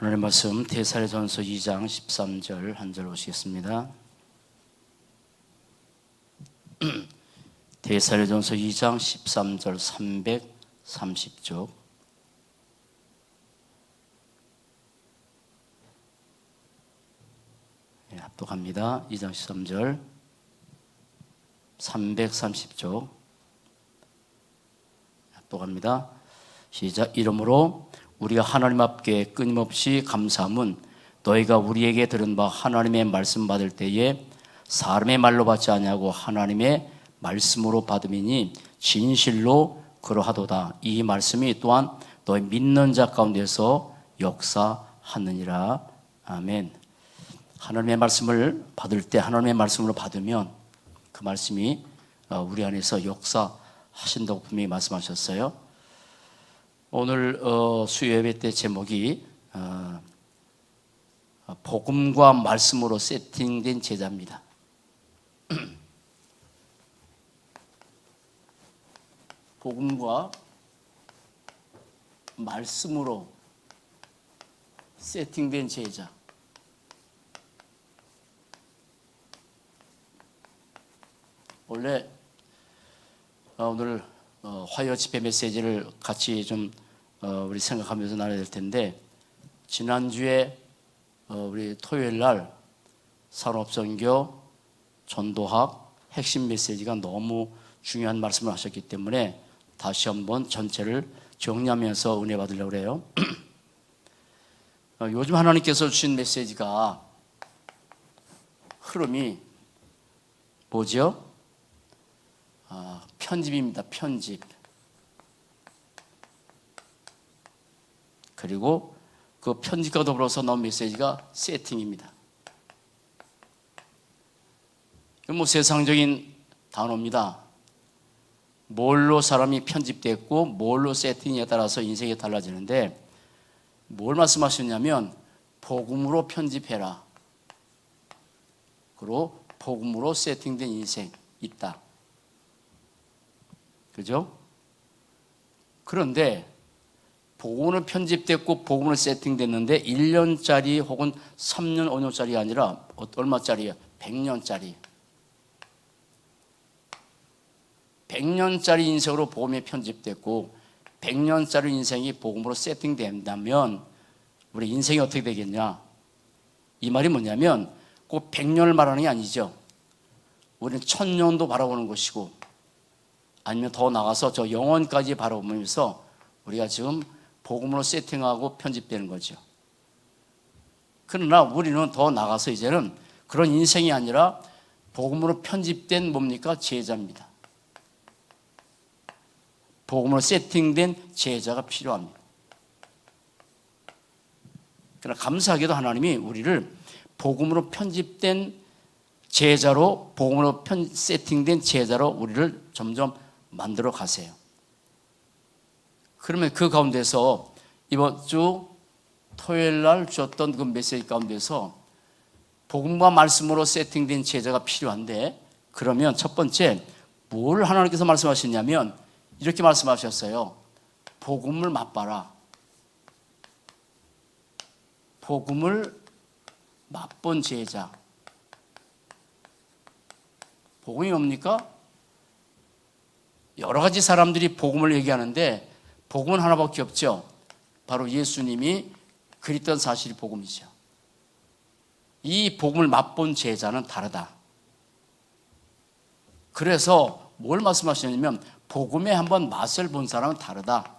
오늘의 말씀 데살로니가전서 2장 13절 한 절 보시겠습니다. 데살로니가전서 2장 13절 330쪽. 합독합니다. 2장 13절 330쪽 합독합니다. 시작. 이러므로 우리가 하나님 앞에 끊임없이 감사함은 너희가 우리에게 들은 바 하나님의 말씀 받을 때에 사람의 말로 받지 아니하고 하나님의 말씀으로 받음이니 진실로 그러하도다. 이 말씀이 또한 너희 믿는 자 가운데서 역사하느니라. 아멘. 하나님의 말씀을 받을 때, 하나님의 말씀으로 받으면 그 말씀이 우리 안에서 역사하신다고 분명히 말씀하셨어요. 오늘 수요 예배 때 제목이 복음과 말씀으로 세팅된 제자입니다. 복음과 말씀으로 세팅된 제자. 원래 오늘 화요 집회 메시지를 같이 좀 우리 생각하면서 나눠야 될 텐데, 지난주에 우리 토요일 날 산업선교, 전도학 핵심 메시지가 너무 중요한 말씀을 하셨기 때문에 다시 한번 전체를 정리하면서 은혜 받으려고 해요. 요즘 하나님께서 주신 메시지가 흐름이 뭐죠? 편집입니다. 편집. 그리고 그 편집과 더불어서 나온 메시지가 세팅입니다. 뭐 세상적인 단어입니다. 뭘로 사람이 편집됐고 뭘로 세팅에 따라서 인생이 달라지는데, 뭘 말씀하셨냐면 복음으로 편집해라. 그리고 복음으로 세팅된 인생 있다. 그죠? 그런데 복음으로 편집됐고 복음으로 세팅됐는데 1년짜리 혹은 3년, 5년짜리 아니라 얼마짜리예요? 100년짜리. 100년짜리 인생으로 복음이 편집됐고 100년짜리 인생이 복음으로 세팅된다면 우리 인생이 어떻게 되겠냐? 이 말이 뭐냐면 꼭 100년을 말하는 게 아니죠. 우리는 1000년도 바라보는 것이고, 아니면 더 나가서 저 영원까지 바라보면서 우리가 지금 복음으로 세팅하고 편집되는 거죠. 그러나 우리는 더 나가서 이제는 그런 인생이 아니라 복음으로 편집된 뭡니까? 제자입니다. 복음으로 세팅된 제자가 필요합니다. 그러나 감사하게도 하나님이 우리를 복음으로 편집된 제자로, 복음으로 세팅된 제자로 우리를 점점 만들어 가세요. 그러면 그 가운데서 이번 주 토요일 날 주었던 그 메시지 가운데서 복음과 말씀으로 세팅된 제자가 필요한데, 그러면 첫 번째 뭘 하나님께서 말씀하셨냐면 이렇게 말씀하셨어요. 복음을 맛봐라. 복음을 맛본 제자. 복음이 뭡니까? 여러 가지 사람들이 복음을 얘기하는데 복음은 하나밖에 없죠. 바로 예수님이 그랬던 사실이 복음이죠. 이 복음을 맛본 제자는 다르다. 그래서 뭘 말씀하시냐면 복음에 한번 맛을 본 사람은 다르다.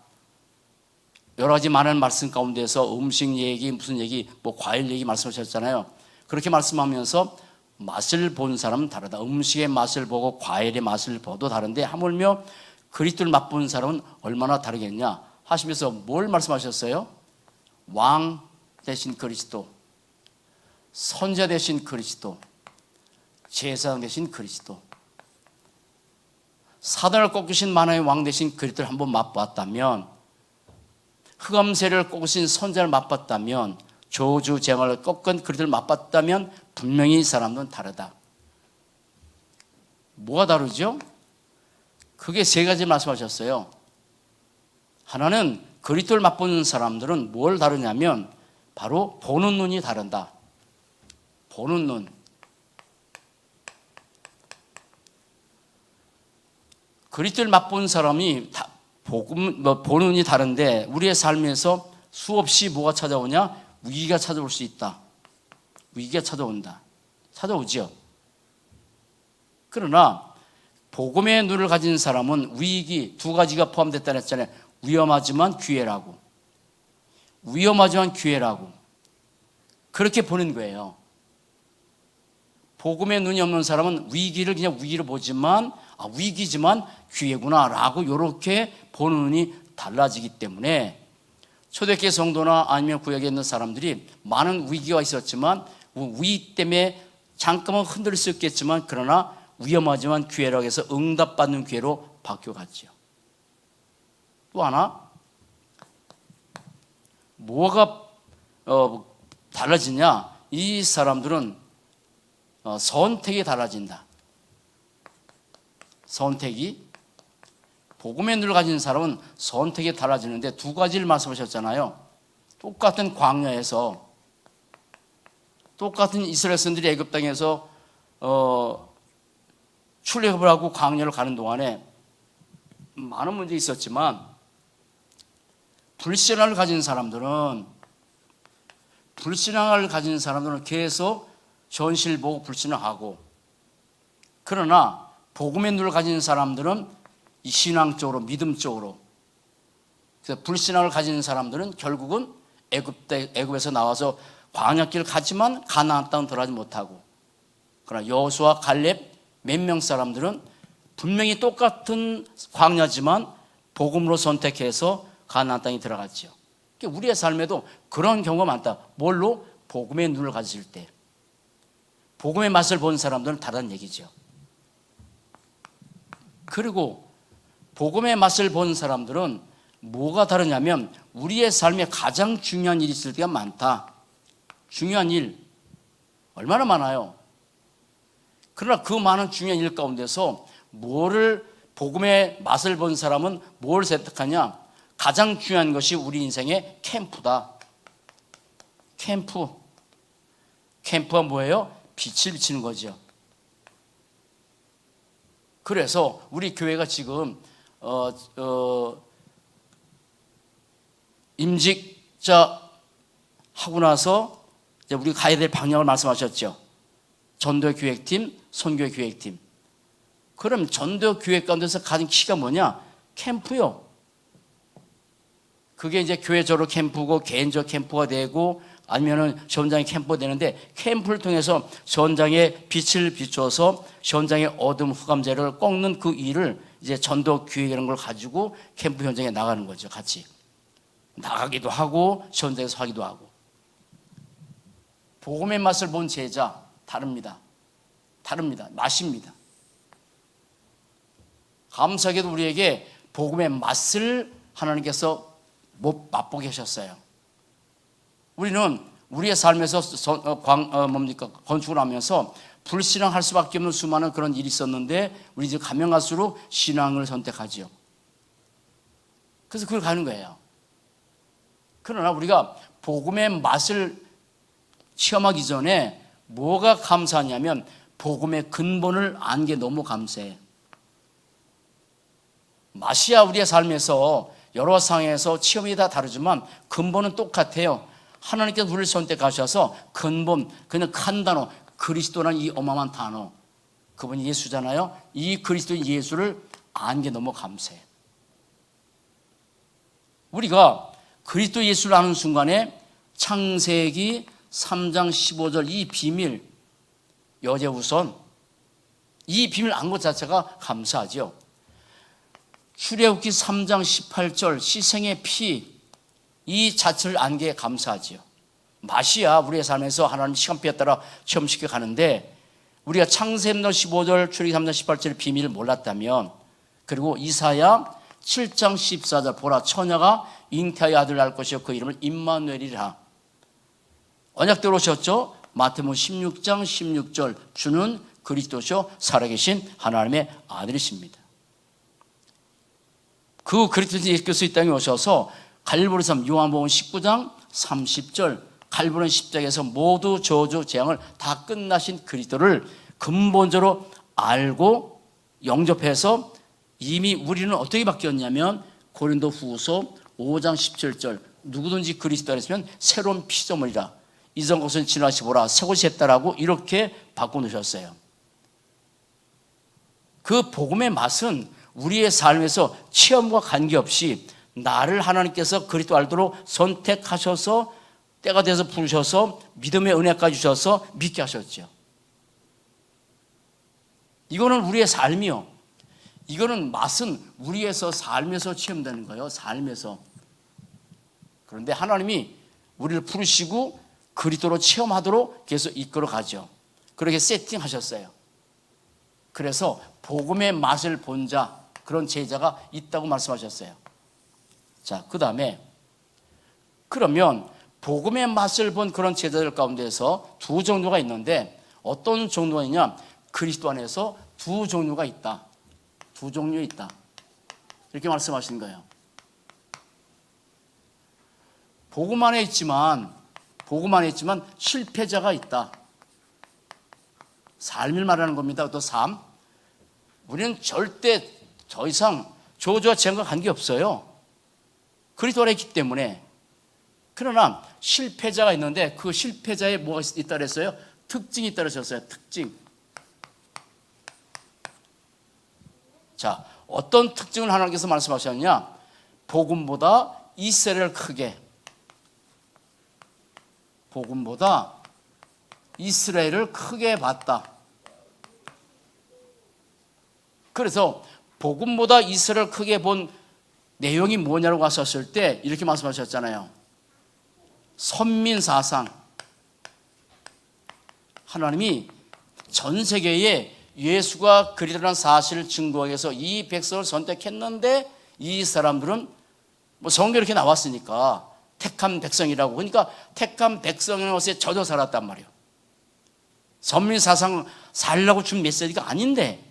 여러 가지 많은 말씀 가운데서 음식 얘기, 무슨 얘기, 뭐 과일 얘기 말씀하셨잖아요. 그렇게 말씀하면서 맛을 본 사람은 다르다. 음식의 맛을 보고 과일의 맛을 보도 다른데 하물며 그리스도를 맛본 사람은 얼마나 다르겠냐 하시면서 뭘 말씀하셨어요? 왕 대신 그리스도, 선자 대신 그리스도, 제사장 대신 그리스도. 사단을 꺾으신 만화의 왕 대신 그리스도를 한번 맛봤다면, 흑암세를 꺾으신 선자를 맛봤다면, 저주 재앙을 꺾은 그리스도를 맛봤다면 분명히 이 사람은 다르다. 뭐가 다르죠? 그게 세 가지 말씀하셨어요. 하나는 그리스도를 맛보는 사람들은 뭘 다르냐면 바로 보는 눈이 다른다. 보는 눈. 그리스도를 맛본 사람이 보는 눈이 다른데 우리의 삶에서 수없이 뭐가 찾아오냐? 위기가 찾아올 수 있다. 위기가 찾아온다. 찾아오죠. 그러나 복음의 눈을 가진 사람은 위기 두 가지가 포함됐다고 했잖아요. 위험하지만 기회라고. 위험하지만 기회라고. 그렇게 보는 거예요. 복음의 눈이 없는 사람은 위기를 그냥 위기로 보지만 위기지만 기회구나라고 이렇게 보는 눈이 달라지기 때문에 초대교회 성도나 아니면 구역에 있는 사람들이 많은 위기가 있었지만 위기 때문에 잠깐은 흔들릴 수 있겠지만 그러나 위험하지만 기회라고 해서 응답받는 기회로 바뀌어갔죠. 또 하나 뭐가 달라지냐? 이 사람들은 선택이 달라진다. 선택이 복음의 눈을 가진 사람은 선택이 달라지는데 두 가지를 말씀하셨잖아요. 똑같은 광야에서 똑같은 이스라엘 선들이 애굽 땅에서 출애굽을 하고 광야를 가는 동안에 많은 문제가 있었지만 불신앙을 가진 사람들은 계속 현실 보고 불신앙하고 그러나 복음의 눈을 가진 사람들은 이 신앙적으로 믿음적으로 그래서 불신앙을 가진 사람들은 결국은 애굽에서 나와서 광야길을 가지만 가나안 땅은 들어가지 못하고 그러나 여호수아 갈렙 몇 명 사람들은 분명히 똑같은 광야지만 복음으로 선택해서 가나안 땅에 들어갔죠. 그러니까 우리의 삶에도 그런 경우가 많다. 뭘로? 복음의 눈을 가질 때. 복음의 맛을 본 사람들은 다른 얘기죠. 그리고 복음의 맛을 본 사람들은 뭐가 다르냐면 우리의 삶에 가장 중요한 일이 있을 때가 많다. 중요한 일 얼마나 많아요. 그러나 그 많은 중요한 일 가운데서 복음의 맛을 본 사람은 뭘 선택하냐? 가장 중요한 것이 우리 인생의 캠프다. 캠프가 뭐예요? 빛을 비치는 거죠. 그래서 우리 교회가 지금 임직자 하고 나서 이제 우리가 가야 될 방향을 말씀하셨죠. 전도 기획팀, 선교 기획팀. 그럼 전도 기획 가운데서 가진 키가 뭐냐? 캠프요. 그게 이제 교회적으로 캠프고 개인적 캠프가 되고 아니면은 전장의 캠프가 되는데 캠프를 통해서 전장에 빛을 비춰서 전장의 어둠 흑암제를 꺾는 그 일을 이제 전도 기획이라는 걸 가지고 캠프 현장에 나가는 거죠. 같이 나가기도 하고 전장에서 하기도 하고. 복음의 맛을 본 제자 다릅니다. 맛입니다. 감사하게도 우리에게 복음의 맛을 하나님께서 맛보게 하셨어요. 우리는 우리의 삶에서 건축을 하면서 불신앙할 수밖에 없는 수많은 그런 일이 있었는데 우리 이제 가면 갈수록 신앙을 선택하죠. 그래서 그걸 가는 거예요. 그러나 우리가 복음의 맛을 체험하기 전에 뭐가 감사하냐면 복음의 근본을 안 게 너무 감사해. 맛이야 우리의 삶에서 여러 상황에서 체험이 다 다르지만 근본은 똑같아요. 하나님께서 우리를 선택하셔서 근본, 그냥 한 단어, 그리스도라는 이 어마어마한 단어, 그분이 예수잖아요. 이 그리스도 예수를 안 게 너무 감사해. 우리가 그리스도 예수를 아는 순간에 창세기 3장 15절 이 비밀, 여제우선 이 비밀 안 것 자체가 감사하죠. 출애굽기 3장 18절 희생의 피 이 자체를 안 게 감사하지요. 맛이야 우리의 삶에서 하나님 시간표에 따라 체험시켜 가는데 우리가 창세기 15절 출애굽기 3장 18절의 비밀을 몰랐다면 그리고 이사야 7장 14절 보라 처녀가 잉태하여 아들을 낳을 것이요 그 이름을 임마누엘이라. 언약대로 오셨죠. 마태복음 16장 16절 주는 그리스도시요 살아계신 하나님의 아들이십니다. 그 그리스도 예수께서 이 땅에 오셔서 갈보리 섬 요한복음 19장 30절 갈보는 십자가에서 모두 저주 재앙을 다 끝나신 그리스도를 근본적으로 알고 영접해서 이미 우리는 어떻게 바뀌었냐면 고린도 후서 5장 17절 누구든지 그리스도 안에 있으면 새로운 피조물이라 이전 것은 지나시보라 새 것이 됐다라고 이렇게 바꿔놓으셨어요. 그 복음의 맛은 우리의 삶에서 체험과 관계없이 나를 하나님께서 그리스도 알도록 선택하셔서 때가 돼서 부르셔서 믿음의 은혜까지 주셔서 믿게 하셨죠. 이거는 우리의 삶이요. 이거는 맛은 우리에서 삶에서 체험되는 거예요. 삶에서. 그런데 하나님이 우리를 부르시고 그리스도로 체험하도록 계속 이끌어 가죠. 그렇게 세팅하셨어요. 그래서 복음의 맛을 본 자, 그런 제자가 있다고 말씀하셨어요. 자, 그 다음에 그러면 복음의 맛을 본 그런 제자들 가운데서 두 종류가 있는데 어떤 종류가 있냐? 그리스도 안에서 두 종류가 있다. 두 종류 있다. 이렇게 말씀하신 거예요. 복음 안에 있지만 실패자가 있다. 삶을 말하는 겁니다. 또 삶. 우리는 절대 더 이상 저주와 재앙과 관계없어요. 그리스도 안에 있기 때문에. 그러나 실패자가 있는데 그 실패자에 뭐가 있다 그랬어요? 특징이 있다 그러셨어요. 특징. 자, 어떤 특징을 하나님께서 말씀하셨냐? 복음보다 이스라엘을 크게, 복음보다 이스라엘을 크게 봤다. 그래서 복음보다 이스라엘을 크게 본 내용이 뭐냐고 하셨을 때 이렇게 말씀하셨잖아요. 선민사상. 하나님이 전 세계에 예수가 그리스도라는 사실을 증거하기 위해서 이 백성을 선택했는데 이 사람들은 뭐 성경에 이렇게 나왔으니까 택한 백성이라고. 그러니까 택한 백성이라는 것에 젖어 살았단 말이에요. 선민사상 살라고 준 메시지가 아닌데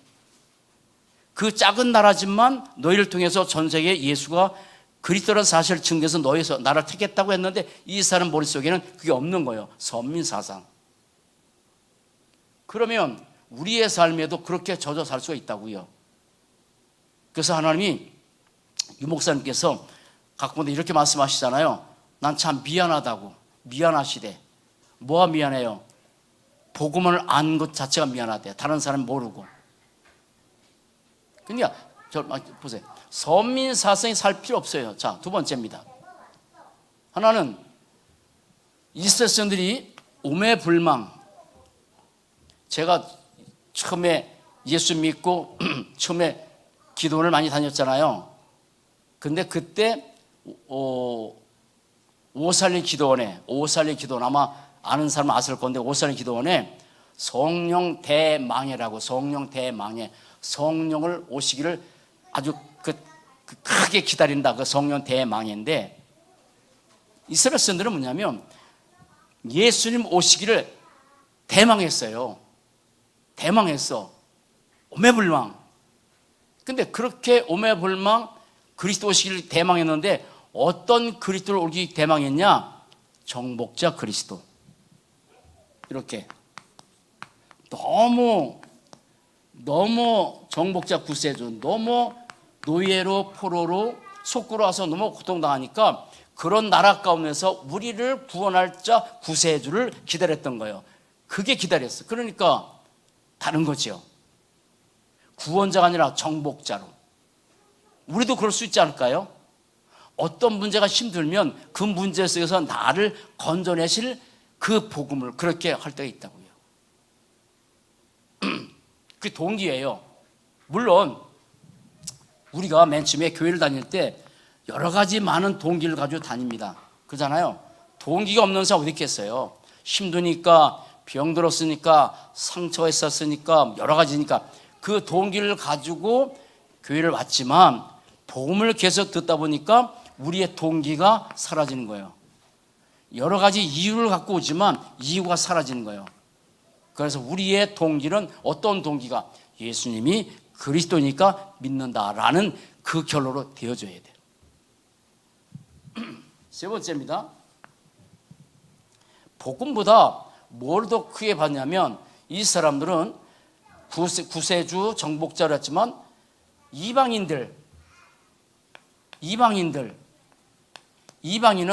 그 작은 나라지만 너희를 통해서 전 세계에 예수가 그리스도라는 사실을 증거해서 너희에서 나를 택했다고 했는데 이 사람 머릿속에는 그게 없는 거예요. 선민사상. 그러면 우리의 삶에도 그렇게 젖어 살 수가 있다고요. 그래서 하나님이 유 목사님께서 가끔마다 이렇게 말씀하시잖아요. 난 참 미안하다고. 미안하시대. 뭐가 미안해요? 복음을 안 것 자체가 미안하대. 다른 사람 모르고. 그러니까 저 보세요. 선민사상이 살 필요 없어요. 자, 두 번째입니다. 하나는 이스라엘 사람들이 오매불망. 제가 처음에 예수 믿고 처음에 기도원을 많이 다녔잖아요. 근데 그때 오살리 기도원에 아마 아는 사람은 아실 건데 오살리 기도원에 성령 대망해라고 성령을 오시기를 아주 크게 기다린다. 그 성령 대망해인데 이스라엘 사람들은 뭐냐면 예수님 오시기를 대망했어요. 대망했어. 오매불망. 근데 그렇게 오매불망 그리스도 오시기를 대망했는데 어떤 그리스도를 오기 대망했냐? 정복자 그리스도. 이렇게 너무 정복자 구세주, 너무 노예로 포로로 속구로 와서 너무 고통당하니까 그런 나라 가운데서 우리를 구원할 자 구세주를 기다렸던 거예요. 그게 기다렸어. 그러니까 다른 거죠. 구원자가 아니라 정복자로. 우리도 그럴 수 있지 않을까요? 어떤 문제가 힘들면 그 문제 속에서 나를 건져내실 그 복음을 그렇게 할 때가 있다고요. 그게 동기예요. 물론 우리가 맨 처음에 교회를 다닐 때 여러 가지 많은 동기를 가지고 다닙니다. 그러잖아요. 동기가 없는 사람 어디 있겠어요? 힘드니까, 병들었으니까, 상처가 있었으니까, 여러 가지니까 그 동기를 가지고 교회를 왔지만 복음을 계속 듣다 보니까 우리의 동기가 사라지는 거예요. 여러 가지 이유를 갖고 오지만 이유가 사라지는 거예요. 그래서 우리의 동기는 어떤 동기가 예수님이 그리스도니까 믿는다라는 그 결론으로 되어줘야 돼요. 세 번째입니다. 복음보다 뭘 더 크게 봤냐면 이 사람들은 구세주 정복자였지만 이방인은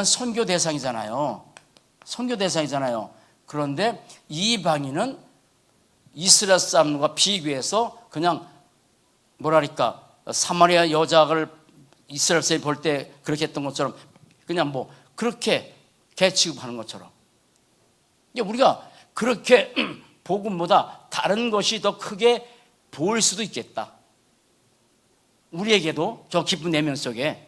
선교 대상이잖아요. 선교 대상이잖아요. 그런데 이방인은 이스라엘 사람과 비교해서 그냥 뭐랄까 사마리아 여자를 이스라엘 사람이 볼 때 그렇게 했던 것처럼 그냥 뭐 그렇게 개취급하는 것처럼 우리가 그렇게 복음보다 다른 것이 더 크게 보일 수도 있겠다. 우리에게도 저 깊은 내면 속에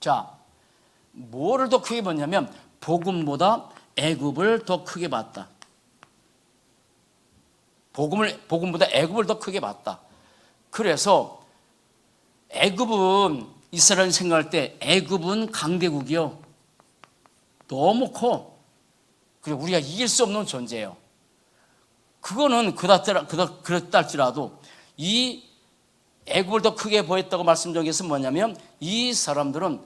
자, 뭐를 더 크게 봤냐면 복음보다 애굽을 더 크게 봤다. 복음보다 애굽을 더 크게 봤다. 그래서 애굽은 이스라엘 생각할 때 애굽은 강대국이요. 너무 커. 그리고 우리가 이길 수 없는 존재예요. 그거는 그렇다 할지라도 이 애굽을 더 크게 보였다고 말씀드린 것은 뭐냐면 이 사람들은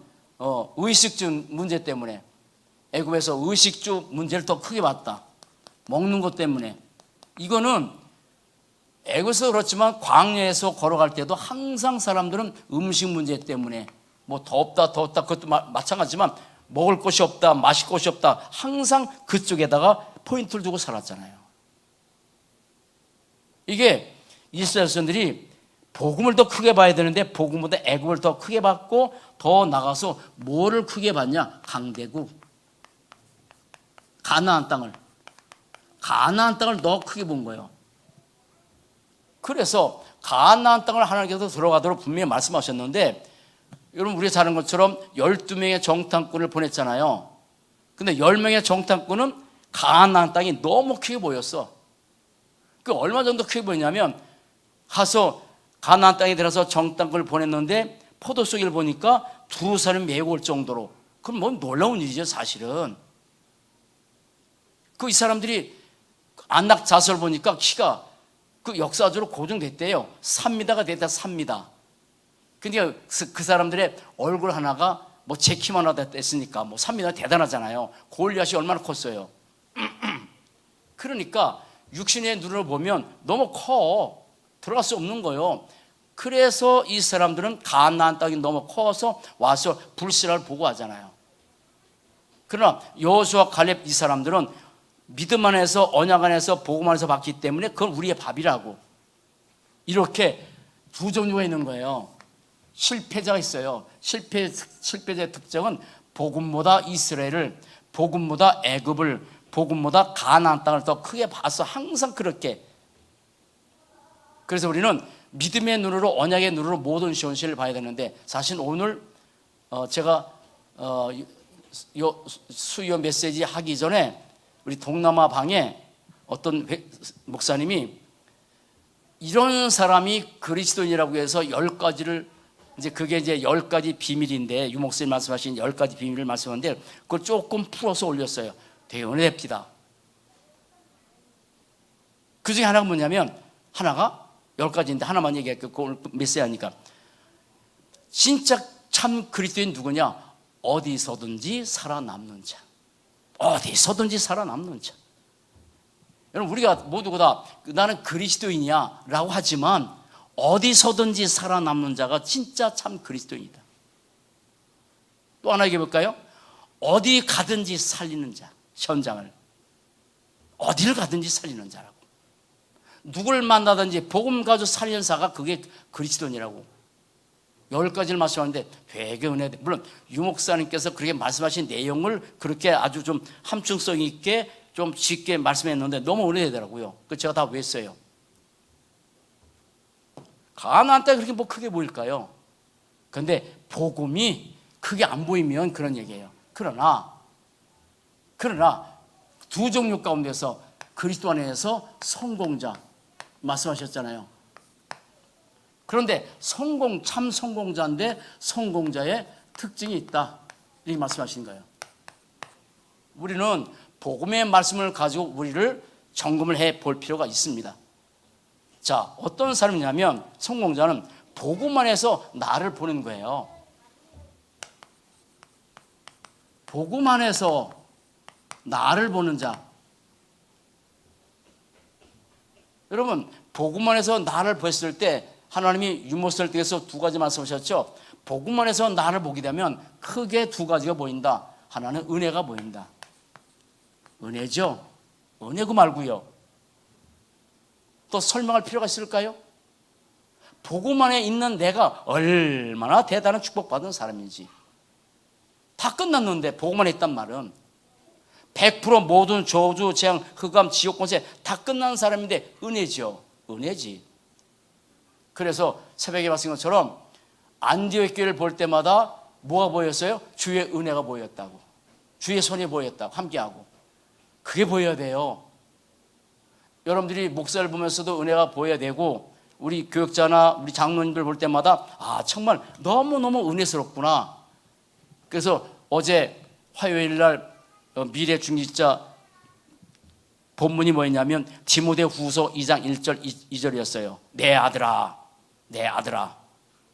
의식주 문제 때문에 애굽에서 의식주 문제를 더 크게 봤다. 먹는 것 때문에. 이거는 애굽에서 그렇지만 광야에서 걸어갈 때도 항상 사람들은 음식 문제 때문에 뭐 덥다 그것도 마찬가지지만 먹을 것이 없다, 마실 것이 없다 항상 그쪽에다가 포인트를 두고 살았잖아요. 이게 이스라엘 사람들이 복음을 더 크게 봐야 되는데 복음보다 애굽을 더 크게 봤고 더 나가서 뭐를 크게 봤냐? 강대국, 가나안 땅을 더 크게 본 거예요. 그래서 가나안 땅을 하나님께서 들어가도록 분명히 말씀하셨는데 여러분 우리가 잘 아는 것처럼 12명의 정탐꾼을 보냈잖아요. 근데 10명의 정탐꾼은 가나안 땅이 너무 크게 보였어. 그 얼마 정도 크게 보였냐면 가서 가나안 땅에 들어서 정탐꾼을 보냈는데 포도송이를 보니까 두 사람이 메고 올 정도로 그럼 뭐 놀라운 일이죠 사실은. 이 사람들이 안락 자서를 보니까 키가 그 역사적으로 고정됐대요. 3m가 됐다 3m. 근데 그 사람들의 얼굴 하나가 뭐 제 키만 하다 됐으니까 뭐 3m 대단하잖아요. 골리앗이 얼마나 컸어요. 그러니까 육신의 눈으로 보면 너무 커. 들어갈 수 없는 거예요. 그래서 이 사람들은 가나안 땅이 너무 커서 와서 불신을 보고 하잖아요. 그러나 여호수아 갈렙 이 사람들은 믿음 안에서 언약 안에서 복음 안에서 봤기 때문에 그건 우리의 밥이라고. 이렇게 두 종류가 있는 거예요. 실패자가 있어요. 실패자의 특징은 복음보다 이스라엘을, 복음보다 애굽을, 복음보다 가나안 땅을 더 크게 봐서 항상 그렇게. 그래서 우리는 믿음의 눈으로 언약의 눈으로 모든 현실을 봐야 되는데 사실 오늘 제가 수요 메시지 하기 전에 우리 동남아 방에 어떤 목사님이 이런 사람이 그리스도인이라고 해서 10가지를 이제 그게 이제 10가지 비밀인데 유 목사님 말씀하신 10가지 비밀을 말씀하는데 그걸 조금 풀어서 올렸어요. 되게 은혜됩니다. 그 중에 하나가 뭐냐면 하나가 10가지인데 하나만 얘기할게요. 오늘 메시지 하니까 진짜 참 그리스도인 누구냐? 어디서든지 살아남는 자. 어디서든지 살아남는 자. 여러분 우리가 모두가 다 나는 그리스도인이야 라고 하지만 어디서든지 살아남는 자가 진짜 참 그리스도인이다. 또 하나 얘기해 볼까요? 어디 가든지 살리는 자. 현장을 어디를 가든지 살리는 자라고. 누굴 만나든지 복음 가지고 살리는 자가 그게 그리스도인이라고. 10가지를 말씀하는데 되게 은혜돼. 물론 유 목사님께서 그렇게 말씀하신 내용을 그렇게 아주 좀 함축성 있게 좀 쉽게 말씀했는데 너무 은혜되더라고요. 그 제가 다 외웠어요. 가나안 땅이 그렇게 뭐 크게 보일까요? 근데 복음이 크게 안 보이면 그런 얘기예요. 그러나 두 종류 가운데서 그리스도 안에서 성공자 말씀하셨잖아요. 그런데 참 성공자인데 성공자의 특징이 있다 이렇게 말씀하신 거예요. 우리는 복음의 말씀을 가지고 우리를 점검을 해 볼 필요가 있습니다. 자, 어떤 사람이냐면 성공자는 복음 안에서 나를 보는 거예요. 복음 안에서 나를 보는 자. 여러분, 복음 안에서 나를 봤을 때 하나님이 유모설 등에서 두 가지 말씀하셨죠. 복음 안에서 나를 보게 되면 크게 두 가지가 보인다. 하나는 은혜가 보인다. 은혜죠. 은혜고 말고요. 또 설명할 필요가 있을까요? 복음 안에 있는 내가 얼마나 대단한 축복받은 사람인지. 다 끝났는데 복음 안에 있단 말은 100% 모든 저주, 재앙, 흑암, 지옥 권세 다 끝난 사람인데 은혜죠. 은혜지. 그래서 새벽에 말씀 것처럼 안디옥 교회를 볼 때마다 뭐가 보였어요? 주의 은혜가 보였다고. 주의 손이 보였다고. 함께하고. 그게 보여야 돼요. 여러분들이 목사를 보면서도 은혜가 보여야 되고, 우리 교역자나 우리 장로님들 볼 때마다 정말 너무너무 은혜스럽구나. 그래서 어제 화요일 날 미래 중직자 본문이 뭐였냐면 디모데후서 2장 1절 2절이었어요. 내 아들아, 내 아들아.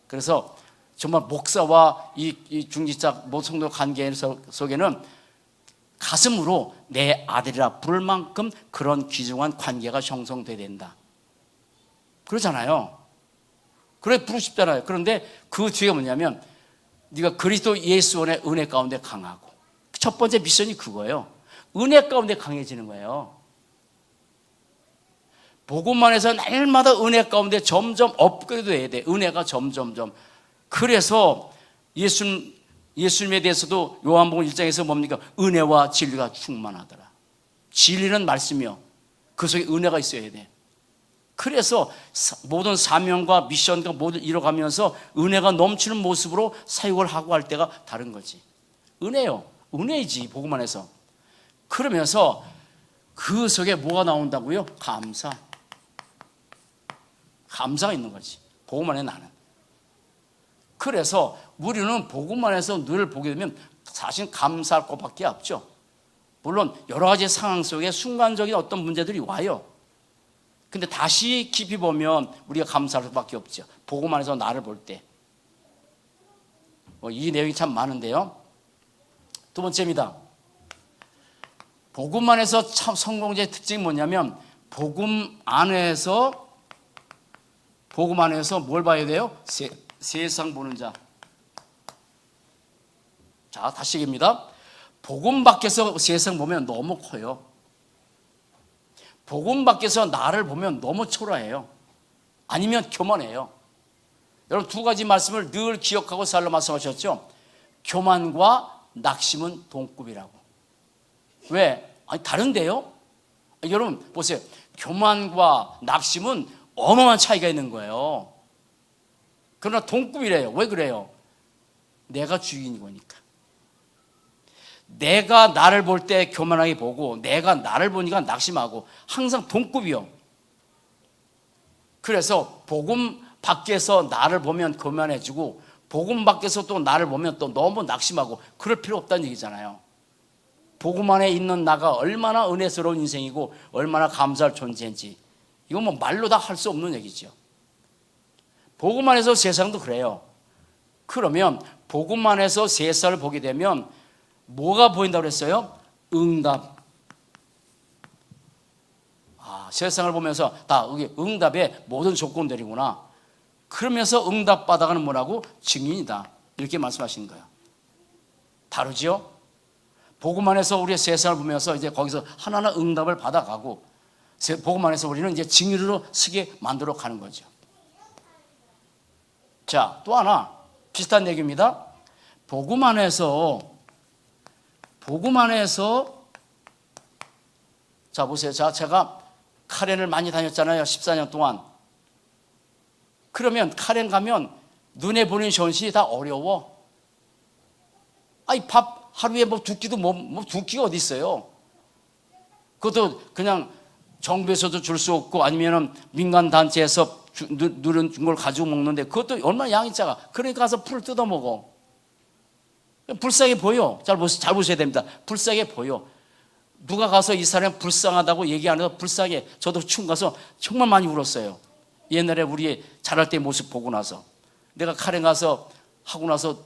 그래서 정말 목사와 이 중직자 모성도 관계 속에는 가슴으로 내 아들이라 부를 만큼 그런 귀중한 관계가 형성돼야 된다. 그러잖아요. 그래 부르고 싶잖아요. 그런데 그 뒤에 뭐냐면 네가 그리스도 예수 안에 은혜 가운데 강하고, 첫 번째 미션이 그거예요. 은혜 가운데 강해지는 거예요. 복음 안에서 날마다 은혜 가운데 점점 업그레이드 해야 돼. 은혜가 점점점. 그래서 예수님에 대해서도 요한복음 1장에서 뭡니까? 은혜와 진리가 충만하더라. 진리는 말씀이요. 그 속에 은혜가 있어야 돼. 그래서 모든 사명과 미션과 모두 이뤄가면서 은혜가 넘치는 모습으로 사역을 하고 할 때가 다른 거지. 은혜요. 은혜이지, 복음 안에서. 그러면서 그 속에 뭐가 나온다고요? 감사. 감사가 있는 거지. 복음 안에 나는. 그래서 우리는 복음 안에서 늘 보게 되면 사실 감사할 것밖에 없죠. 물론 여러 가지 상황 속에 순간적인 어떤 문제들이 와요. 근데 다시 깊이 보면 우리가 감사할 수밖에 없죠. 복음 안에서 나를 볼 때. 이 내용이 참 많은데요. 두 번째입니다. 복음 안에서 참 성공자의 특징이 뭐냐면 복음 안에서 뭘 봐야 돼요? 세상 보는 자. 자, 다시 얘기합니다. 복음 밖에서 세상 보면 너무 커요. 복음 밖에서 나를 보면 너무 초라해요. 아니면 교만해요. 여러분 두 가지 말씀을 늘 기억하고 살라 말씀하셨죠. 교만과 낙심은 동급이라고. 왜? 아니 다른데요? 여러분 보세요. 교만과 낙심은 어마어마한 차이가 있는 거예요. 그러나 동급이래요. 왜 그래요? 내가 주인인 거니까. 내가 나를 볼 때 교만하게 보고 내가 나를 보니까 낙심하고 항상 동급이요. 그래서 복음 밖에서 나를 보면 교만해지고 복음 밖에서 또 나를 보면 또 너무 낙심하고 그럴 필요 없다는 얘기잖아요. 복음 안에 있는 나가 얼마나 은혜스러운 인생이고 얼마나 감사할 존재인지 이건 뭐 말로 다 할 수 없는 얘기죠. 복음 안에서 세상도 그래요. 그러면 복음 안에서 세상을 보게 되면 뭐가 보인다고 그랬어요? 응답. 세상을 보면서 다 응답의 모든 조건들이구나. 그러면서 응답 받아가는 뭐라고? 증인이다. 이렇게 말씀하신 거예요. 다르죠? 복음 안에서 우리의 세상을 보면서 이제 거기서 하나하나 응답을 받아가고 복음 안에서 우리는 이제 증인으로 서게 만들어 가는 거죠. 자, 또 하나 비슷한 얘기입니다. 복음 안에서 자 보세요. 자, 제가 카렌을 많이 다녔잖아요. 14년 동안. 그러면 카렌 가면 눈에 보이는 현실이 다 어려워. 밥 하루에 두 끼도 두 끼가 어디 있어요. 그것도 그냥 정부에서도 줄 수 없고 아니면은 민간 단체에서 누른 걸 가지고 먹는데 그것도 얼마나 양이 작아. 그러니까 가서 풀을 뜯어 먹어. 불쌍해 보여. 잘 보셔야 됩니다. 불쌍해 보여. 누가 가서 이 사람 불쌍하다고 얘기하는 불쌍해. 저도 춤 가서 정말 많이 울었어요. 옛날에 우리 자랄 때 모습 보고 나서 내가 카렌 가서 하고 나서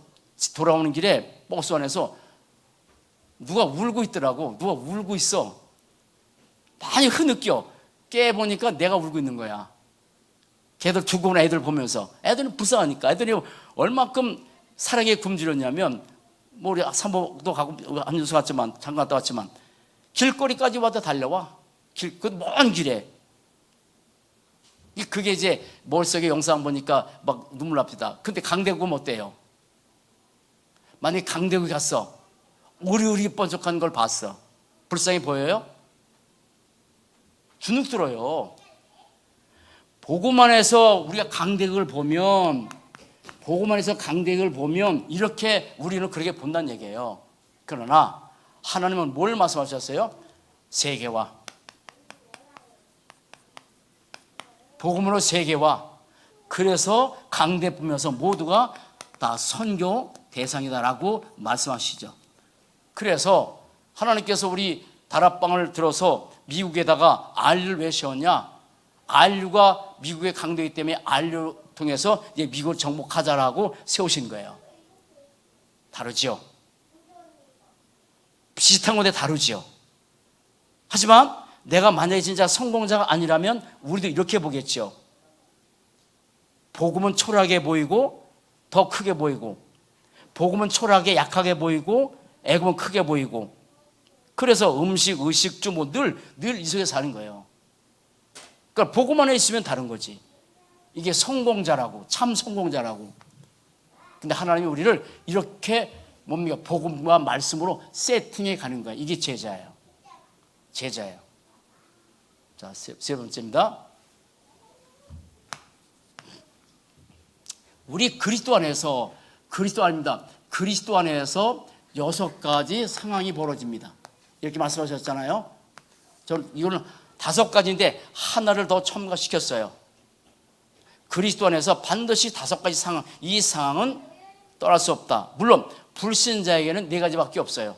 돌아오는 길에 버스 안에서 누가 울고 있더라고. 누가 울고 있어. 많이 흐느껴. 깨보니까 내가 울고 있는 거야. 걔들 죽고 온 애들 보면서. 애들은 불쌍하니까. 애들이 얼마큼 사랑에 굶주렸냐면, 뭐 우리 산보도 가고 안윤수 갔지만, 잠깐 갔다 왔지만, 길거리까지 와도 달려와. 그 먼 길에. 그게 이제 머릿속에 영상 보니까 막 눈물 납니다. 근데 강대국은 어때요? 만약에 강대국에 갔어. 우리 번쩍한 걸 봤어. 불쌍해 보여요? 주눅 들어요. 보고만 해서 우리가 강대국을 보면, 보고만 해서 강대국을 보면 이렇게 우리는 그렇게 본다는 얘기예요. 그러나 하나님은 뭘 말씀하셨어요? 세계화. 복음으로 세계화. 그래서 강대 보면서 모두가 다 선교 대상이다라고 말씀하시죠. 그래서 하나님께서 우리 다락방을 들어서 미국에다가 RU를 왜 세웠냐? RU가 미국의 강대이기 때문에 RU 통해서 이제 미국을 정복하자라고 세우신 거예요. 다르죠? 비슷한 건데 다르죠? 하지만 내가 만약에 진짜 성공자가 아니라면 우리도 이렇게 보겠죠. 복음은 초라하게 보이고 더 크게 보이고, 복음은 초라하게 약하게 보이고 애굽은 크게 보이고, 그래서 음식, 의식주 뭐 늘 이 속에 사는 거예요. 그러니까 복음 안에 있으면 다른 거지. 이게 성공자라고, 참 성공자라고. 근데 하나님이 우리를 이렇게 뭡니까? 복음과 말씀으로 세팅해 가는 거야. 이게 제자예요. 제자예요. 자, 세 번째입니다. 우리 그리스도 안에서, 그리스도 아닙니다. 그리스도 안에서 6가지 상황이 벌어집니다. 이렇게 말씀하셨잖아요. 저는 이거는 5가지인데 하나를 더 첨가시켰어요. 그리스도 안에서 반드시 5가지 상황, 이 상황은 떠날 수 없다. 물론 불신자에게는 4가지밖에 없어요.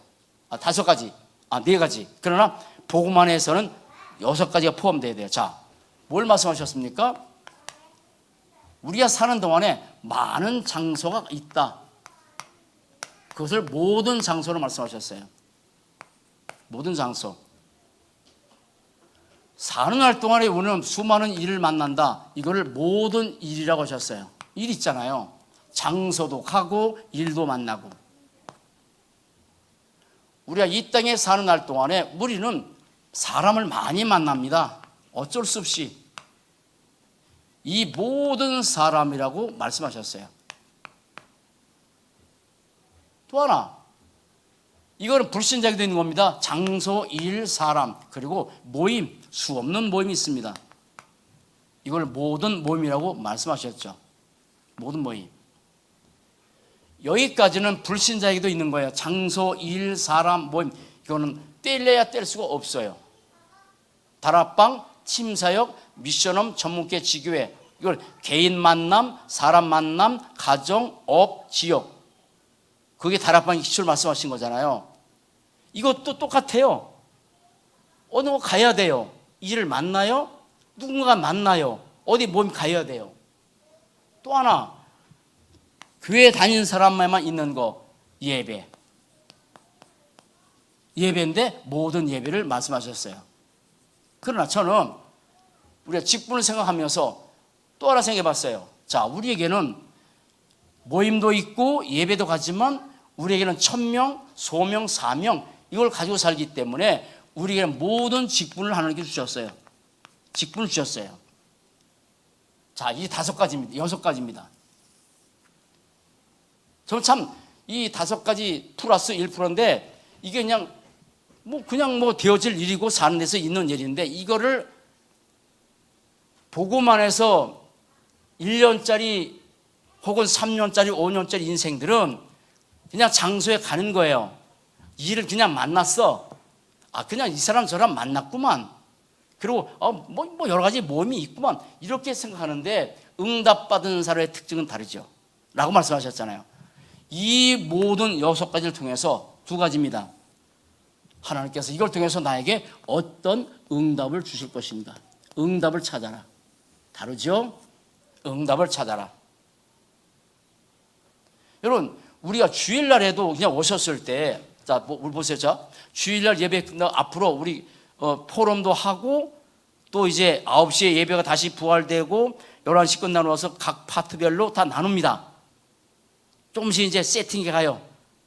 5가지, 4가지. 그러나 복음 안에서는 6가지가 포함되어야 돼요. 자, 뭘 말씀하셨습니까? 우리가 사는 동안에 많은 장소가 있다. 그것을 모든 장소로 말씀하셨어요. 모든 장소. 사는 날 동안에 우리는 수많은 일을 만난다. 이거를 모든 일이라고 하셨어요. 일 있잖아요. 장소도 가고 일도 만나고. 우리가 이 땅에 사는 날 동안에 우리는 사람을 많이 만납니다. 어쩔 수 없이. 이 모든 사람이라고 말씀하셨어요. 또 하나, 이거는 불신자에게도 있는 겁니다. 장소, 일, 사람, 그리고 모임, 수 없는 모임이 있습니다. 이걸 모든 모임이라고 말씀하셨죠. 모든 모임. 여기까지는 불신자에게도 있는 거예요. 장소, 일, 사람, 모임. 이거는 뗄래야 뗄 수가 없어요. 다락방, 침사역, 미션홈, 전문계, 지교회. 이걸 개인 만남, 사람 만남, 가정, 업, 지역. 그게 다락방 기출 말씀하신 거잖아요. 이것도 똑같아요. 어느 곳 가야 돼요. 일을 만나요? 누군가 만나요. 어디 모임 가야 돼요. 또 하나, 교회 다니는 사람만 있는 거, 예배. 예배인데 모든 예배를 말씀하셨어요. 그러나 저는 우리가 직분을 생각하면서 또 하나 생각해 봤어요. 자, 우리에게는 모임도 있고 예배도 가지만 우리에게는 천명, 소명, 사명 이걸 가지고 살기 때문에 우리에게는 모든 직분을 하나님께 주셨어요. 직분을 주셨어요. 자, 이 5가지입니다. 6가지입니다. 저는 참 이 5가지 플러스 1%인데 이게 그냥 되어질 일이고 사는 데서 있는 일인데 이거를 보고만 해서 1년짜리 혹은 3년짜리 5년짜리 인생들은 그냥 장소에 가는 거예요. 일을 그냥 만났어. 그냥 이 사람 저람 만났구만. 그리고 여러 가지 모임이 있구만. 이렇게 생각하는데 응답받은 사람의 특징은 다르죠. 라고 말씀하셨잖아요. 이 모든 6가지를 통해서 2가지입니다. 하나님께서 이걸 통해서 나에게 어떤 응답을 주실 것인가. 응답을 찾아라. 다르죠? 응답을 찾아라. 여러분, 우리가 주일날에도 그냥 오셨을 때 자, 우리 보세요. 자, 주일날 예배 끝나 앞으로 우리 포럼도 하고 또 이제 9시에 예배가 다시 부활되고 11시 끝나고 나서 각 파트별로 다 나눕니다. 조금씩 이제 세팅해 가요.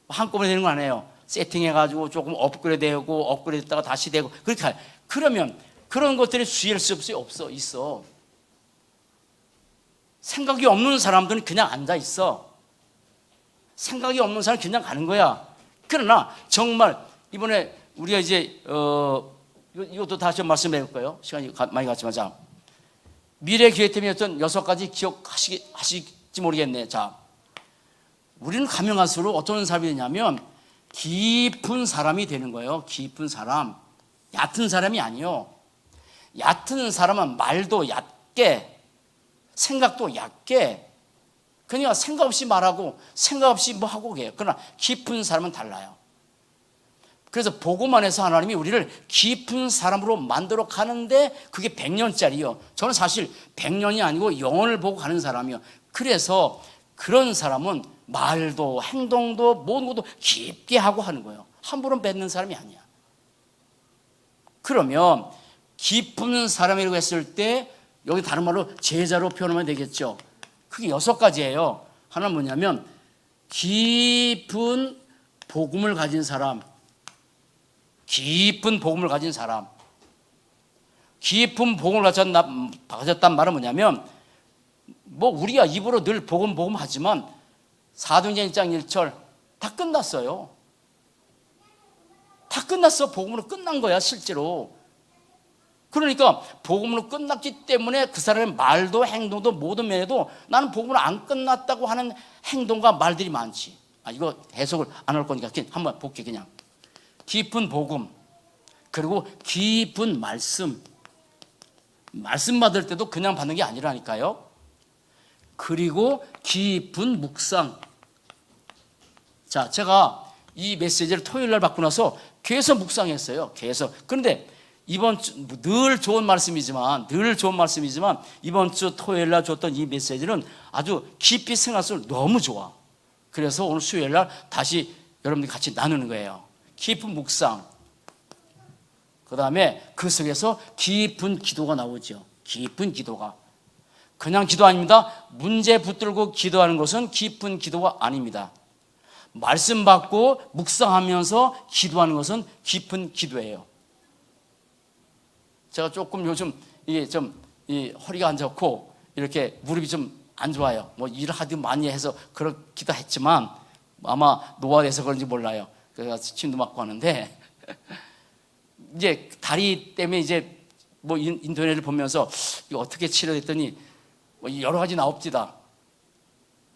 한꺼번에 되는 거 아니에요. 세팅해 가지고 조금 업그레이드 되고 업그레이드 했다가 다시 되고 그렇게 가요. 그러면 그런 것들이 수혜를 수 없어? 있어. 생각이 없는 사람들은 그냥 앉아 있어. 생각이 없는 사람은 그냥 가는 거야. 그러나 정말 이번에 우리가 이제 이것도 다시 말씀해 볼 거예요. 시간이 많이 갔지만 자, 미래 기회템의 어떤 6가지 기억하실지 모르겠네. 자, 우리는 가면 갈수록 어떤 사람이 되냐면 깊은 사람이 되는 거예요. 깊은 사람. 얕은 사람이 아니요. 얕은 사람은 말도 얕게 생각도 얕게 그냥 생각 없이 말하고 생각 없이 뭐 하고 그래요. 그러나 깊은 사람은 달라요. 그래서 복음 안에서 하나님이 우리를 깊은 사람으로 만들어 가는데 그게 100년짜리요. 저는 사실 100년이 아니고 영혼을 보고 가는 사람이요. 그래서 그런 사람은 말도 행동도 모든 것도 깊게 하고 하는 거예요. 함부로 뱉는 사람이 아니야. 그러면 깊은 사람이라고 했을 때 여기 다른 말로 제자로 표현하면 되겠죠. 그게 6가지예요. 하나는 뭐냐면 깊은 복음을 가진 사람. 깊은 복음을 가진 사람. 깊은 복음을 가졌단 말은 뭐냐면 뭐 우리가 입으로 늘 복음 하지만 사도행전 1장 1절 다 끝났어요. 다 끝났어. 복음으로 끝난 거야 실제로. 그러니까 복음으로 끝났기 때문에 그 사람의 말도 행동도 모든 면에도 나는 복음으로 안 끝났다고 하는 행동과 말들이 많지. 이거 해석을 안 할 거니까 한번 볼게. 그냥 깊은 복음 그리고 깊은 말씀 받을 때도 그냥 받는 게 아니라니까요. 그리고 깊은 묵상. 자, 제가 이 메시지를 토요일 날 받고 나서 계속 묵상했어요. 계속. 그런데 이번 주 늘 좋은 말씀이지만 이번 주 토요일 날 줬던 이 메시지는 아주 깊이 생각할수록 너무 좋아. 그래서 오늘 수요일 날 다시 여러분들이 같이 나누는 거예요. 깊은 묵상. 그 다음에 그 속에서 깊은 기도가 나오죠. 깊은 기도가. 그냥 기도 아닙니다. 문제 붙들고 기도하는 것은 깊은 기도가 아닙니다. 말씀 받고 묵상하면서 기도하는 것은 깊은 기도예요. 제가 조금 요즘 이게 이 허리가 안 좋고 이렇게 무릎이 좀 안 좋아요. 뭐 일을 하도 많이 해서 그렇기도 했지만 아마 노화돼서 그런지 몰라요. 그래서 침도 맞고 하는데 이제 다리 때문에 이제 뭐 인터넷을 보면서 이거 어떻게 치료했더니 뭐 여러 가지 나옵니다.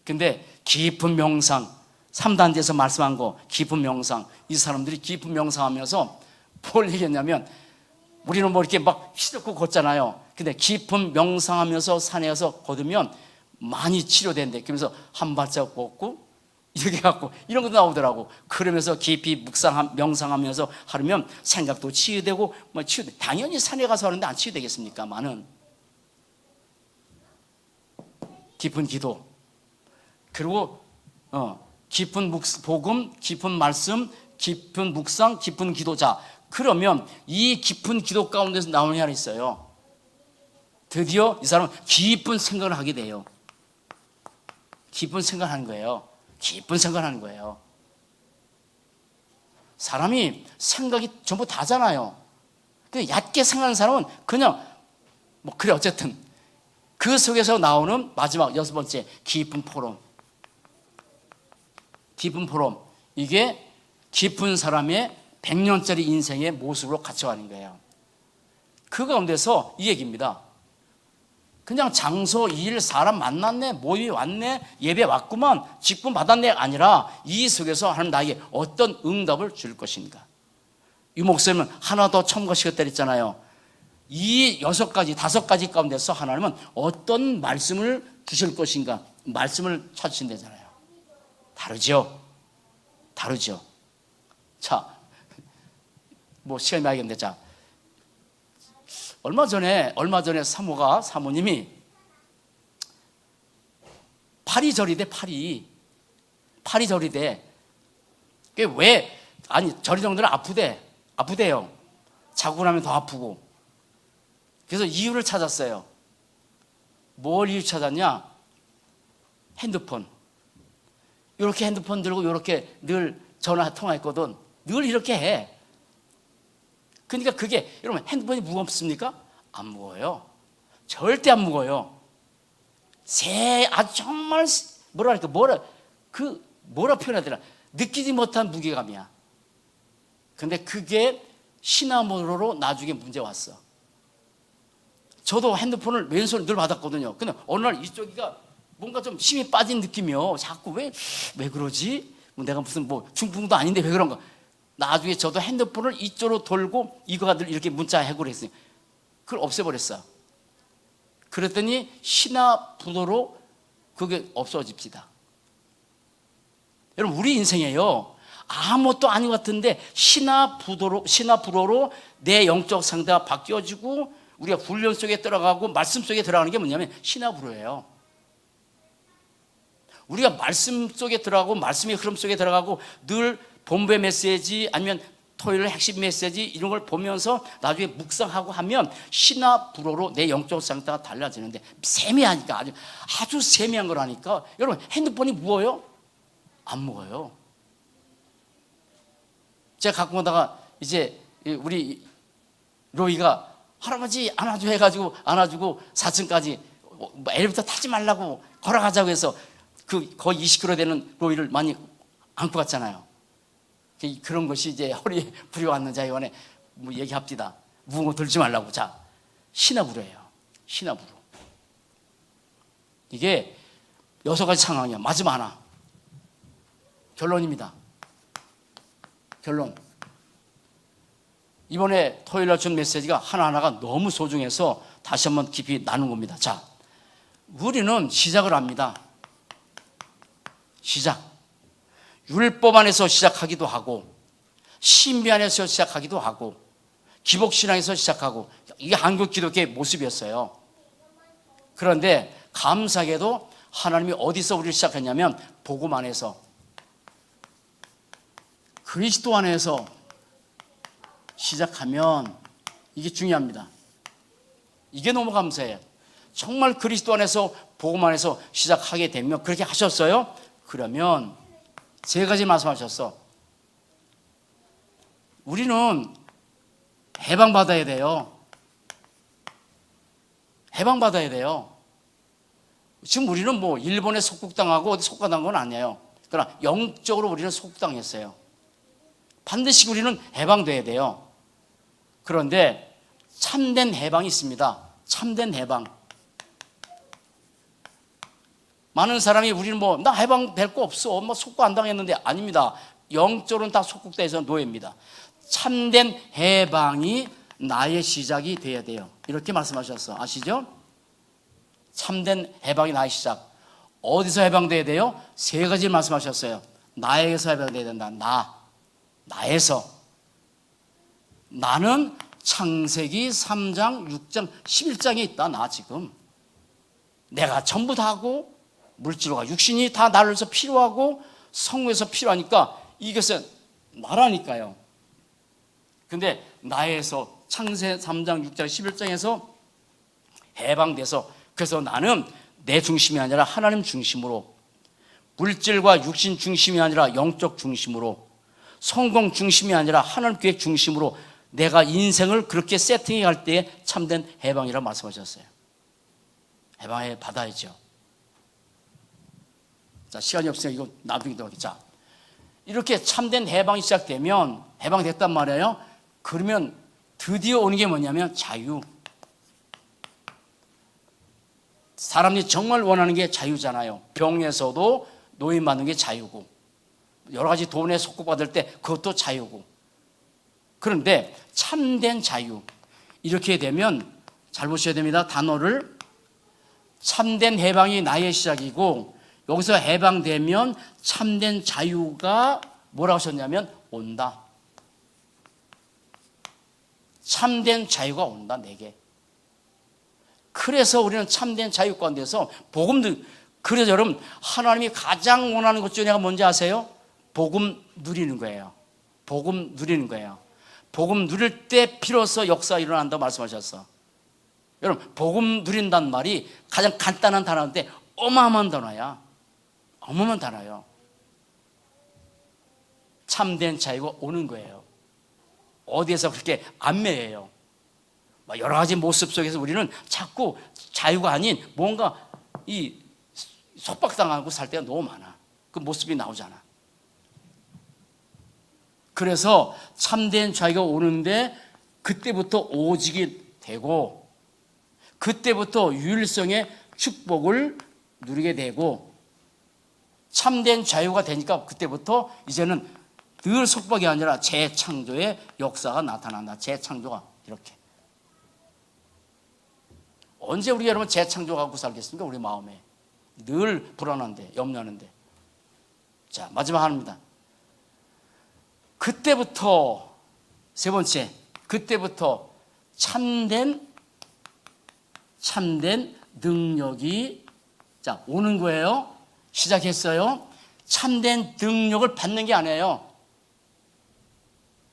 근데 깊은 명상 3단계에서 말씀한 거 깊은 명상 이 사람들이 깊은 명상하면서 뭘 얘기했냐면 우리는 뭐 이렇게 막 휘젓고 걷잖아요. 근데 깊은 명상하면서 산에 가서 걷으면 많이 치료된대. 그러면서 한 발자국 걷고 이렇게 갖고 이런 것도 나오더라고. 그러면서 깊이 명상하면서 하면 생각도 치유되고 뭐 당연히 산에 가서 하는데 안 치유되겠습니까? 많은 깊은 기도 그리고 깊은 복음, 깊은 말씀, 깊은 묵상, 깊은 기도자. 그러면 이 깊은 기도 가운데서 나오는 게 하나 있어요. 드디어 이 사람은 깊은 생각을 하게 돼요. 깊은 생각을 하는 거예요. 깊은 생각을 하는 거예요. 사람이 생각이 전부 다잖아요. 근데 얕게 생각하는 사람은 그냥 뭐 그래 어쨌든 그 속에서 나오는 마지막 6번째 깊은 포럼. 깊은 포럼. 이게 깊은 사람의 100년짜리 인생의 모습으로 갇혀가는 거예요. 그 가운데서 이 얘기입니다. 그냥 장소, 일, 사람 만났네, 모임이 왔네, 예배 왔구만, 직분 받았네 아니라 이 속에서 하나님 나에게 어떤 응답을 줄 것인가. 이 목사님은 하나 더 첨가시켰다 했잖아요. 이 6가지, 5가지 가운데서 하나님은 어떤 말씀을 주실 것인가. 말씀을 찾으신다잖아요. 다르죠? 다르죠? 자, 뭐 시간이 많이 겠는데 자. 얼마 전에 사모님이 파리절이대. 파리절이대. 왜 아니 저리 정도는 아프대요. 자고 나면 더 아프고. 그래서 이유를 찾았어요. 뭘 이유 찾았냐? 핸드폰. 이렇게 핸드폰 들고 이렇게 늘 전화 통화했거든. 늘 이렇게 해. 그러니까 그게 여러분 핸드폰이 무겁습니까? 안 무거워요. 절대 안 무거워요. 아주 정말 뭐라 표현해야 되나? 느끼지 못한 무게감이야. 근데 그게 시나모로로 나중에 문제 왔어. 저도 핸드폰을 왼손을 늘 받았거든요. 근데 어느 날 이쪽이가 뭔가 좀 힘이 빠진 느낌이요. 자꾸 왜 그러지? 내가 무슨 중풍도 아닌데 왜 그런가? 나중에 저도 핸드폰을 이쪽으로 돌고 이거가 늘 이렇게 문자 해고를 했어요. 그걸 없애버렸어. 그랬더니 신화부도로 그게 없어집시다. 여러분 우리 인생에요. 아무것도 아닌 것 같은데 신화부도로 내 영적 상태가 바뀌어지고 우리가 훈련 속에 들어가고 말씀 속에 들어가는 게 뭐냐면 신화부로예요. 우리가 말씀 속에 들어가고 말씀의 흐름 속에 들어가고 늘 본부의 메시지 아니면 토요일 핵심 메시지 이런 걸 보면서 나중에 묵상하고 하면 신화부로로 내 영적 상태가 달라지는데 세미하니까 아주 세미한 거라니까. 여러분 핸드폰이 무거워요? 안 무거워요. 제가 갖고 오다가 이제 우리 로이가 할아버지 안아줘 해가지고 안아주고 4층까지 엘리베이터 타지 말라고 걸어가자고 해서 거의 20kg 되는 로이를 많이 안고 갔잖아요. 그런 것이 이제 허리에 불이 왔는 자이원에 얘기합시다. 무거운 거 들지 말라고. 자, 신화부로예요. 신화부로. 이게 6가지 상황이야. 마지막 하나. 결론입니다. 결론. 이번에 토요일날 준 메시지가 하나하나가 너무 소중해서 다시 한번 깊이 나눈 겁니다. 자, 우리는 시작을 합니다. 시작. 율법 안에서 시작하기도 하고 신비 안에서 시작하기도 하고 기복신앙에서 시작하고 이게 한국 기독교의 모습이었어요. 그런데 감사하게도 하나님이 어디서 우리를 시작했냐면 복음 안에서 그리스도 안에서 시작하면 이게 중요합니다. 이게 너무 감사해요. 정말 그리스도 안에서 복음 안에서 시작하게 되면 그렇게 하셨어요? 그러면 3가지 말씀하셨어. 우리는 해방받아야 돼요. 해방받아야 돼요. 지금 우리는 일본에 속국당하고 어디 속국당한 건 아니에요. 그러나 영적으로 우리는 속국당했어요. 반드시 우리는 해방돼야 돼요. 그런데 참된 해방이 있습니다. 참된 해방. 많은 사람이 우리는 나 해방될 거 없어. 속국 안 당했는데 아닙니다. 영적으로는 다 속국돼서 노예입니다. 참된 해방이 나의 시작이 돼야 돼요. 이렇게 말씀하셨어. 아시죠? 참된 해방이 나의 시작. 어디서 해방돼야 돼요? 3가지 말씀하셨어요. 나에게서 해방돼야 된다. 나에서. 나는 창세기 3장, 6장, 11장에 있다. 나 지금. 내가 전부 다 하고 물질과 육신이 다 나를 위해서 필요하고 성부에서 필요하니까 이것은 나라니까요. 근데 나에서 창세 3장, 6장, 11장에서 해방돼서 그래서 나는 내 중심이 아니라 하나님 중심으로 물질과 육신 중심이 아니라 영적 중심으로 성공 중심이 아니라 하나님 계획 중심으로 내가 인생을 그렇게 세팅해 갈 때에 참된 해방이라고 말씀하셨어요. 해방해 받아야죠. 자, 시간이 없으니까 이거 나중에 더 하겠자. 이렇게 참된 해방이 시작되면 해방됐단 말이에요. 그러면 드디어 오는 게 뭐냐면 자유. 사람들이 정말 원하는 게 자유잖아요. 병에서도 노임받는 게 자유고 여러 가지 돈에 속국받을 때 그것도 자유고. 그런데 참된 자유 이렇게 되면 잘 보셔야 됩니다. 단어를 참된 해방이 나의 시작이고 여기서 해방되면 참된 자유가 뭐라고 하셨냐면 온다. 참된 자유가 온다 내게. 그래서 우리는 참된 자유 가운데서 복음도 그래서 여러분 하나님이 가장 원하는 것 중에 내가 뭔지 아세요? 복음 누리는 거예요. 복음 누리는 거예요. 복음 누릴 때 비로소 역사가 일어난다고 말씀하셨어. 여러분, 복음 누린다는 말이 가장 간단한 단어인데 어마어마한 단어야. 어마어마한 단어예요. 참된 자유가 오는 거예요. 어디에서 그렇게 안매해요. 여러 가지 모습 속에서 우리는 자꾸 자유가 아닌 뭔가 이 속박당하고 살 때가 너무 많아. 그 모습이 나오잖아. 그래서 참된 자유가 오는데 그때부터 오직이 되고 그때부터 유일성의 축복을 누리게 되고 참된 자유가 되니까 그때부터 이제는 늘 속박이 아니라 재창조의 역사가 나타난다. 재창조가 이렇게. 언제 우리 여러분 재창조 갖고 살겠습니까? 우리 마음에. 늘 불안한데, 염려하는데. 자, 마지막 하나입니다. 그때부터, 세 번째, 그때부터 참된 능력이 자, 오는 거예요. 시작했어요. 참된 능력을 받는 게 아니에요.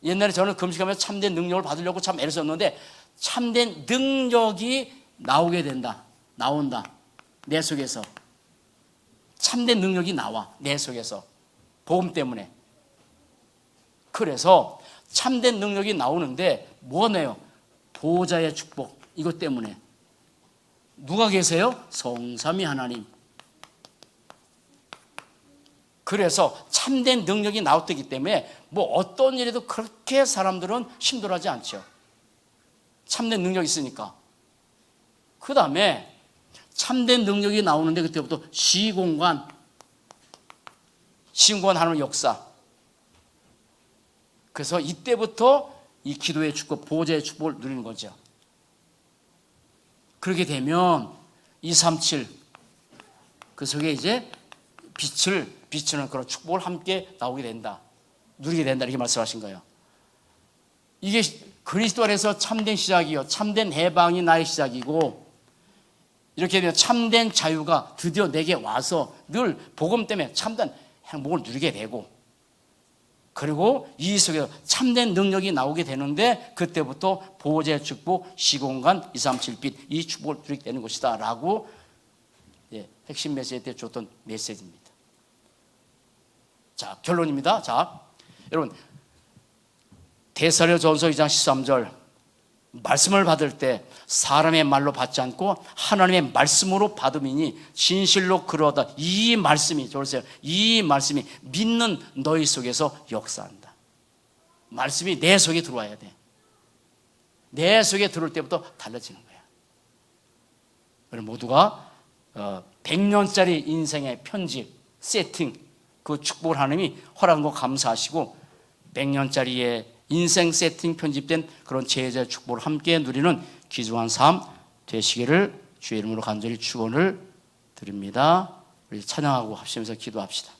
옛날에 저는 금식하면서 참된 능력을 받으려고 참 애를 썼는데 참된 능력이 나오게 된다. 나온다. 내 속에서. 참된 능력이 나와. 내 속에서. 복음 때문에. 그래서 참된 능력이 나오는데 뭐네요? 보호자의 축복. 이것 때문에. 누가 계세요? 성삼위 하나님. 그래서 참된 능력이 나왔기 때문에 뭐 어떤 일에도 그렇게 사람들은 힘들어하지 않죠. 참된 능력이 있으니까. 그 다음에 참된 능력이 나오는데 그때부터 시공간 하는 역사. 그래서 이때부터 이 기도의 축복, 보호자의 축복을 누리는 거죠. 그렇게 되면 237 그 속에 이제 빛을 비추는 그런 축복을 함께 나오게 된다. 누리게 된다. 이렇게 말씀하신 거예요. 이게 그리스도 안에서 참된 시작이요. 참된 해방이 나의 시작이고 이렇게 되면 참된 자유가 드디어 내게 와서 늘 복음 때문에 참된 행복을 누리게 되고 그리고 이 속에서 참된 능력이 나오게 되는데 그때부터 보호자의 축복, 시공간, 237빛 이 축복을 누리게 되는 것이다 라고 핵심 메시지 때 줬던 메시지입니다. 자, 결론입니다. 자, 여러분 데살로니가전서 2장 13절 말씀을 받을 때 사람의 말로 받지 않고 하나님의 말씀으로 받음이니 진실로 그러하다. 이 말씀이 보세요. 이 말씀이 믿는 너희 속에서 역사한다. 말씀이 내 속에 들어와야 돼. 내 속에 들어올 때부터 달라지는 거야. 여러분 모두가 100년짜리 인생의 편집, 세팅 그 축복을 하나님이 허락한 거 감사하시고 100년짜리의 인생 세팅 편집된 그런 제자의 축복을 함께 누리는 귀중한 삶 되시기를 주의 이름으로 간절히 축원을 드립니다. 우리 찬양하고 합심해서 기도합시다.